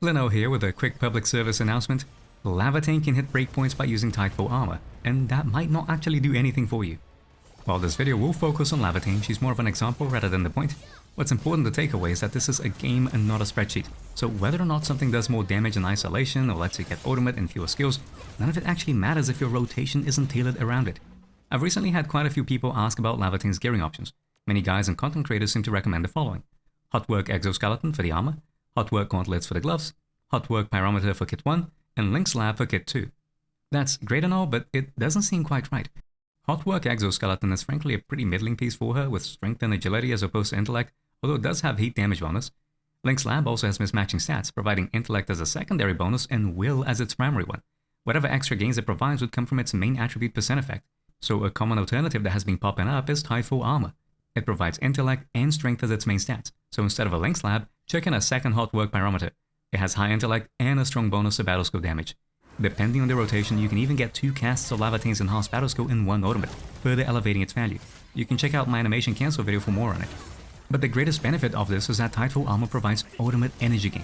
Leno here with a quick public service announcement. Laevatain can hit breakpoints by using Tideful armor, and that might not actually do anything for you. While this video will focus on Laevatain, she's more of an example rather than the point. What's important to take away is that this is a game and not a spreadsheet, so whether or not something does more damage in isolation or lets you get ultimate and fewer skills, none of it actually matters if your rotation isn't tailored around it. I've recently had quite a few people ask about Laevatain's gearing options. Many guys and content creators seem to recommend the following: Hot Work Exoskeleton for the armor, Hot Work Gauntlets for the gloves, Hot Work Pyrometer for Kit 1, and Link's Lab for Kit 2. That's great and all, but it doesn't seem quite right. Hot Work Exoskeleton is frankly a pretty middling piece for her, with strength and agility as opposed to intellect, although it does have heat damage bonus. Link's Lab also has mismatching stats, providing intellect as a secondary bonus and will as its primary one. Whatever extra gains it provides would come from its main attribute % effect, so a common alternative that has been popping up is Tideful Armor. It provides intellect and strength as its main stats, so instead of a Link's Lab, check in a second Hot Work Pyrometer. It has high intellect and a strong bonus to battle skill damage. Depending on the rotation, you can even get 2 casts of Laevatain's enhanced battle skill in one ultimate, further elevating its value. You can check out my animation cancel video for more on it. But the greatest benefit of this is that Tideful Armor provides ultimate energy gain.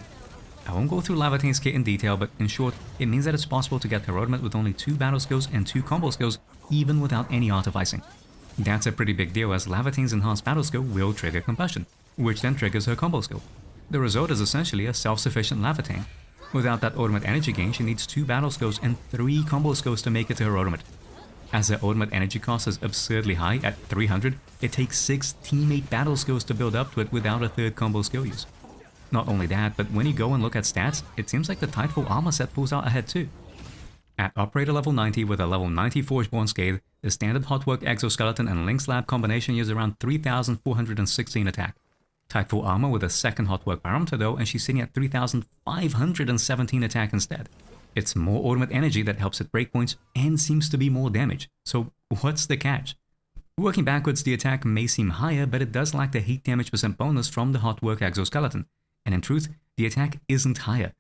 I won't go through Laevatain's kit in detail, but in short, it means that it's possible to get her ultimate with only 2 battle skills and 2 combo skills, even without any artificing. That's a pretty big deal, as Laevatain's enhanced battle skill will trigger combustion, which then triggers her combo skill. The result is essentially a self-sufficient Laevatain. Without that ultimate energy gain, she needs 2 battle skills and 3 combo skills to make it to her ultimate. As her ultimate energy cost is absurdly high at 300, it takes 6 teammate battle skills to build up to it without a 3rd combo skill use. Not only that, but when you go and look at stats, it seems like the Tideful Armor set pulls out ahead too. At Operator level 90 with a level 90 Forgeborn Scathe, the standard Hot Work Exoskeleton and Link's Lab combination uses around 3,416 attack. Tideful Armor with a second Hot Work Pyrometer though, and she's sitting at 3,517 attack instead. It's more ultimate energy that helps hit breakpoints and seems to be more damage, so what's the catch? Working backwards, the attack may seem higher, but it does lack the heat damage % bonus from the Hot Work Exoskeleton, and in truth, the attack isn't higher.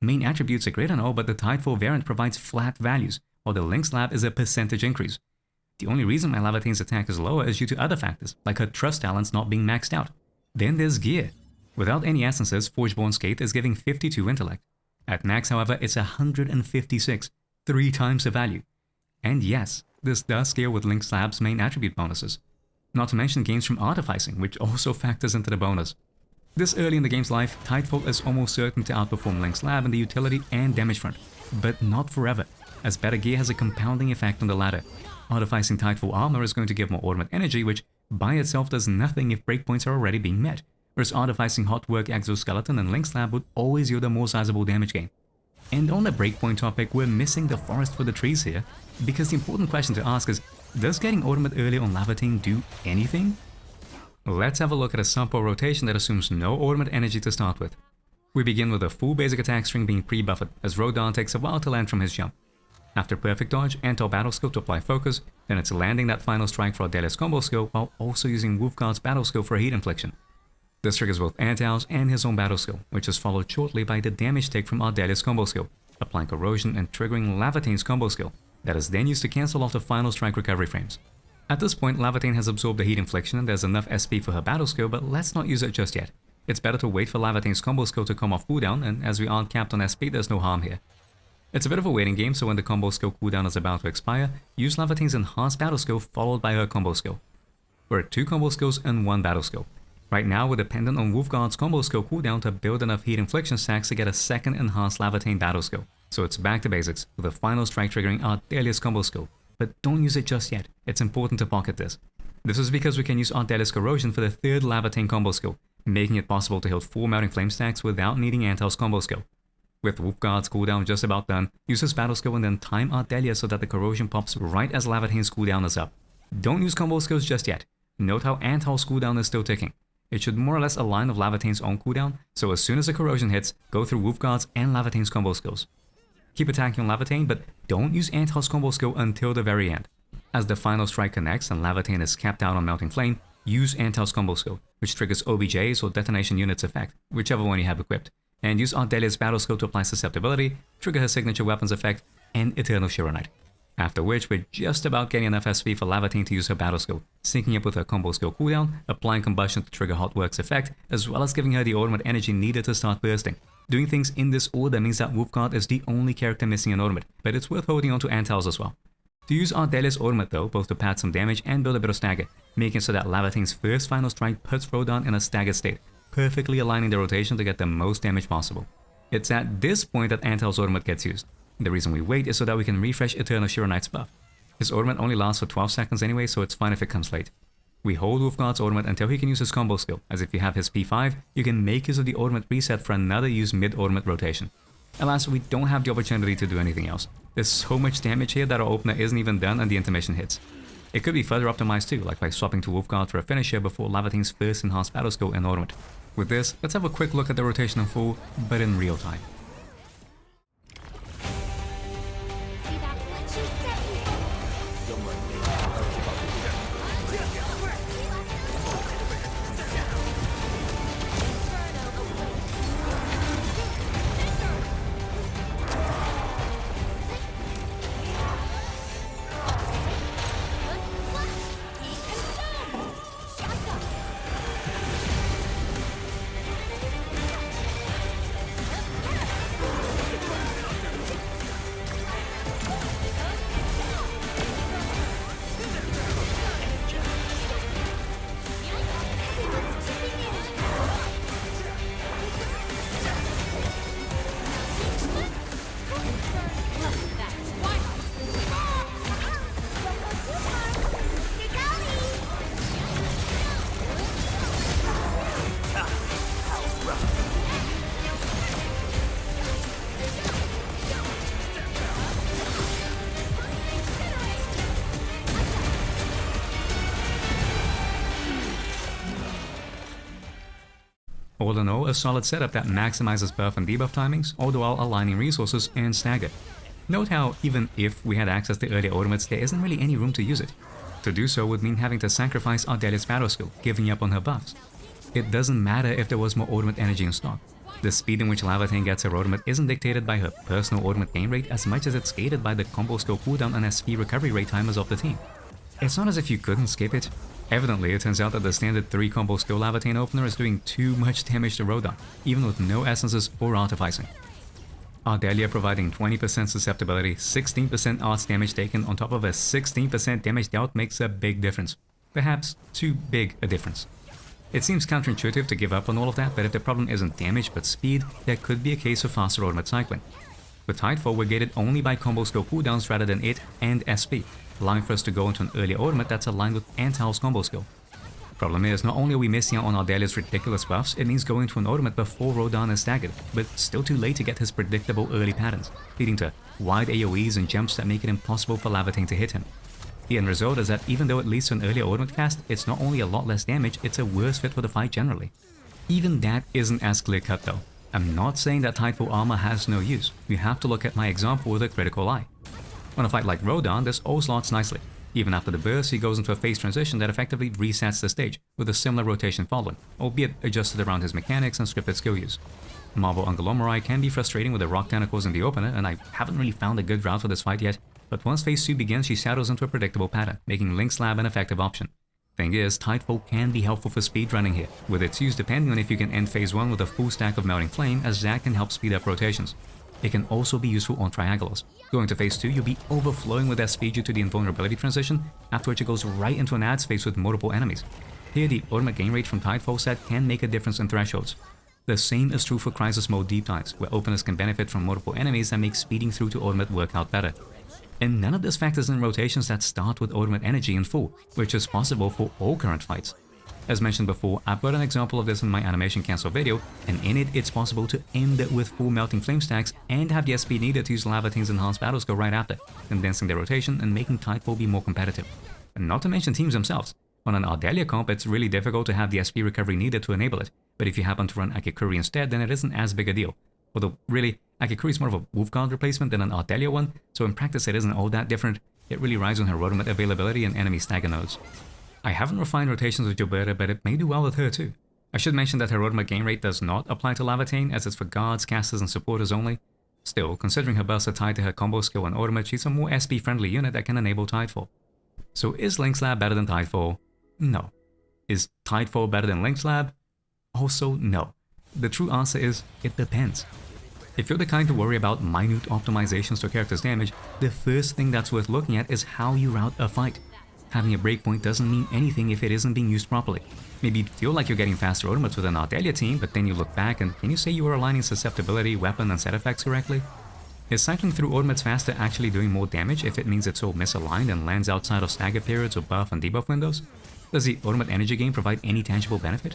Main attributes are great and all, but the Tideful variant provides flat values, while the Link's Lab is a percentage increase. The only reason my Laevatain's attack is lower is due to other factors, like her trust talents not being maxed out. Then there's gear. Without any essences, Forgeborn Scathe is giving 52 intellect. At max, however, it's 156, 3 times the value. And yes, this does scale with Link's Lab's main attribute bonuses. Not to mention gains from artificing, which also factors into the bonus. This early in the game's life, Tideful is almost certain to outperform Link's Lab in the utility and damage front, but not forever, as better gear has a compounding effect on the latter. Artificing Tideful Armor is going to give more ultimate energy, which by itself does nothing if breakpoints are already being met, whereas artificing Hot Work Exoskeleton and Link's Lab would always yield a more sizable damage gain. And on the breakpoint topic, we're missing the forest for the trees here, because the important question to ask is, does getting ultimate early on Laevatain do anything? Let's have a look at a sample rotation that assumes no ultimate energy to start with. We begin with a full basic attack string being pre-buffered, as Rodan takes a while to land from his jump. After perfect dodge, Antal battle skill to apply focus, then it's landing that final strike for Ardelia's combo skill while also using Wolfguard's battle skill for a heat infliction. This triggers both Antal's and his own battle skill, which is followed shortly by the damage take from Ardelia's combo skill, applying corrosion and triggering Laevatain's combo skill, that is then used to cancel off the final strike recovery frames. At this point, Laevatain has absorbed the heat infliction and there's enough SP for her battle skill, but let's not use it just yet. It's better to wait for Laevatain's combo skill to come off cooldown, and as we aren't capped on SP, there's no harm here. It's a bit of a waiting game, so when the combo skill cooldown is about to expire, use Laevatain's enhanced battle skill followed by her combo skill. We're at 2 combo skills and 1 battle skill. Right now, we're dependent on Wolfguard's combo skill cooldown to build enough heat infliction stacks to get a second enhanced Laevatain battle skill. So it's back to basics, with a final strike triggering Ardelia's combo skill. But don't use it just yet, it's important to pocket this. This is because we can use Ardelia's corrosion for the 3rd Laevatain combo skill, making it possible to hit 4 melting flame stacks without needing Antal's combo skill. With Wolfguard's cooldown just about done, use his battle skill and then time Ardelia so that the corrosion pops right as Laevatain's cooldown is up. Don't use combo skills just yet. Note how Antal's cooldown is still ticking. It should more or less align with Laevatain's own cooldown, so as soon as the corrosion hits, go through Wolfguard's and Laevatain's combo skills. Keep attacking on Laevatain, but don't use Antal's combo skill until the very end. As the final strike connects and Laevatain is capped out on Melting Flame, use Antal's combo skill, which triggers OBJ's or Detonation Unit's effect, whichever one you have equipped, and use Ardelia's battle skill to apply susceptibility, trigger her signature weapons effect, and Eternal Shironite. After which, we're just about getting enough SP for Laevatain to use her battle skill, syncing up with her combo skill cooldown, applying combustion to trigger Hot Work's effect, as well as giving her the ultimate energy needed to start bursting. Doing things in this order means that Wolfguard is the only character missing an ultimate, but it's worth holding on to Antal's as well. To use Ardelia's ultimate though, both to pad some damage and build a bit of stagger, making so that Laevatain's first final strike puts Rodan in a staggered state, perfectly aligning the rotation to get the most damage possible. It's at this point that Antal's ultimate gets used. The reason we wait is so that we can refresh Eternal Shiro-Knight's buff. His ultimate only lasts for 12 seconds anyway, so it's fine if it comes late. We hold Wolfguard's ultimate until he can use his combo skill, as if you have his P5, you can make use of the ultimate reset for another use mid-ultimate rotation. Alas, we don't have the opportunity to do anything else. There's so much damage here that our opener isn't even done and the intermission hits. It could be further optimized too, like by swapping to Wolfguard for a finisher before Laevatain's first enhanced battle skill and ultimate. With this, let's have a quick look at the rotation in full, but in real time. All in all, a solid setup that maximizes buff and debuff timings, all the while aligning resources and stagger. Note how, even if we had access to earlier ultimates, there isn't really any room to use it. To do so would mean having to sacrifice Ardelia's battle skill, giving up on her buffs. It doesn't matter if there was more ultimate energy in stock. The speed in which Laevatain gets her ultimate isn't dictated by her personal ultimate gain rate as much as it's gated by the combo skill cooldown and SP recovery rate timers of the team. It's not as if you couldn't skip it. Evidently, it turns out that the standard 3 combo skill Laevatain opener is doing too much damage to Rodan, even with no essences or artificing. Ardelia providing 20% susceptibility, 16% arts damage taken on top of a 16% damage dealt makes a big difference. Perhaps too big a difference. It seems counterintuitive to give up on all of that, but if the problem isn't damage but speed, there could be a case of faster ultimate cycling. With Tidefall, we're gated only by combo skill cooldowns rather than it and SP, allowing for us to go into an earlier ultimate that's aligned with Antal's combo skill. Problem is, not only are we missing out on Ardelia's ridiculous buffs, it means going to an ultimate before Rodan is staggered, but still too late to get his predictable early patterns, leading to wide AoEs and jumps that make it impossible for Laevatain to hit him. The end result is that even though it leads to an earlier ultimate cast, it's not only a lot less damage, it's a worse fit for the fight generally. Even that isn't as clear cut though. I'm not saying that Tidefall armor has no use, you have to look at my example with a critical eye. On a fight like Rodan, this all slots nicely. Even after the burst, he goes into a phase transition that effectively resets the stage, with a similar rotation following, albeit adjusted around his mechanics and scripted skill use. Marble Angelomorai can be frustrating with the rock tentacles in the opener, and I haven't really found a good route for this fight yet, but once phase 2 begins, she settles into a predictable pattern, making Link Slab an effective option. Thing is, Tidefall can be helpful for speedrunning here, with its use depending on if you can end phase 1 with a full stack of Melting Flame, as that can help speed up rotations. It can also be useful on triangles. Going to phase 2, you'll be overflowing with SP due to the invulnerability transition, after which it goes right into an ads phase with multiple enemies. Here, the ultimate gain rate from Tidefall set can make a difference in thresholds. The same is true for Crisis Mode deep dives, where openers can benefit from multiple enemies and make speeding through to ultimate work out better. And none of this factors in rotations that start with ultimate energy in full, which is possible for all current fights. As mentioned before, I've got an example of this in my animation cancel video, and in it it's possible to end it with full Melting Flame stacks and have the SP needed to use Laevatain's enhanced battle skill right after, condensing their rotation and making Tidefall be more competitive. And not to mention teams themselves. On an Ardelia comp, it's really difficult to have the SP recovery needed to enable it, but if you happen to run Akikuri instead, then it isn't as big a deal. Although, really, Akikuri is more of a Wolfguard replacement than an Ardelia one, so in practice it isn't all that different. It really rides on her ultimate availability and enemy stagger nodes. I haven't refined rotations with Gilberta, but it may do well with her too. I should mention that her ultimate gain rate does not apply to Laevatain, as it's for guards, casters, and supporters only. Still, considering her bursts are tied to her combo skill and ultimate, she's a more SP-friendly unit that can enable Tidefall. So is Link Slab better than Tidefall? No. Is Tidefall better than Link Slab? Also no. The true answer is, it depends. If you're the kind to worry about minute optimizations to a character's damage, the first thing that's worth looking at is how you route a fight. Having a breakpoint doesn't mean anything if it isn't being used properly. Maybe you feel like you're getting faster ultimates with an Ardelia team, but then you look back and can you say you were aligning susceptibility, weapon, and set effects correctly? Is cycling through ultimates faster actually doing more damage if it means it's all misaligned and lands outside of stagger periods or buff and debuff windows? Does the ultimate energy gain provide any tangible benefit?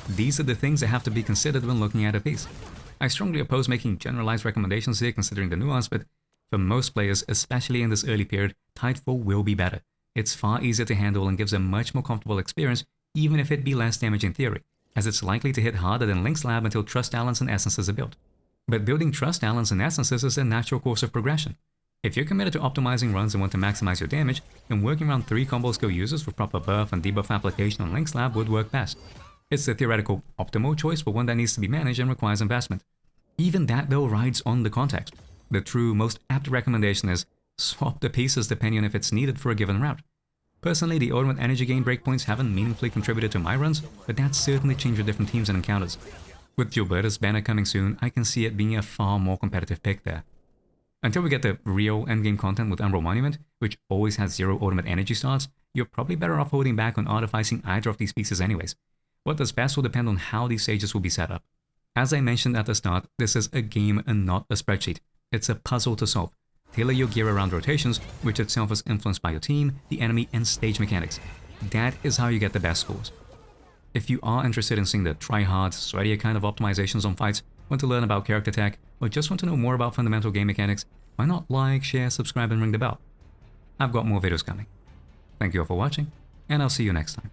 These are the things that have to be considered when looking at a piece. I strongly oppose making generalized recommendations here considering the nuance, but for most players, especially in this early period, Tidefall will be better. It's far easier to handle and gives a much more comfortable experience, even if it be less damage in theory, as it's likely to hit harder than Link's Lab until Trust Talents and Essences are built. But building Trust Talents and Essences is a natural course of progression. If you're committed to optimizing runs and want to maximize your damage, then working around 3 combo skill users with proper buff and debuff application on Link's Lab would work best. It's the theoretical optimal choice, but one that needs to be managed and requires investment. Even that though rides on the context. The true, most apt recommendation is swap the pieces depending on if it's needed for a given route. Personally, the ultimate energy gain breakpoints haven't meaningfully contributed to my runs, but that's certainly changed with different teams and encounters. With Gilberta's banner coming soon, I can see it being a far more competitive pick there. Until we get the real endgame content with Umbral Monument, which always has 0 ultimate energy starts, you're probably better off holding back on artificing either of these pieces anyways. What does best will depend on how these stages will be set up. As I mentioned at the start, this is a game and not a spreadsheet. It's a puzzle to solve. Tailor your gear around rotations, which itself is influenced by your team, the enemy, and stage mechanics. That is how you get the best scores. If you are interested in seeing the try-hard, sweatier kind of optimizations on fights, want to learn about character tech, or just want to know more about fundamental game mechanics, why not like, share, subscribe, and ring the bell? I've got more videos coming. Thank you all for watching, and I'll see you next time.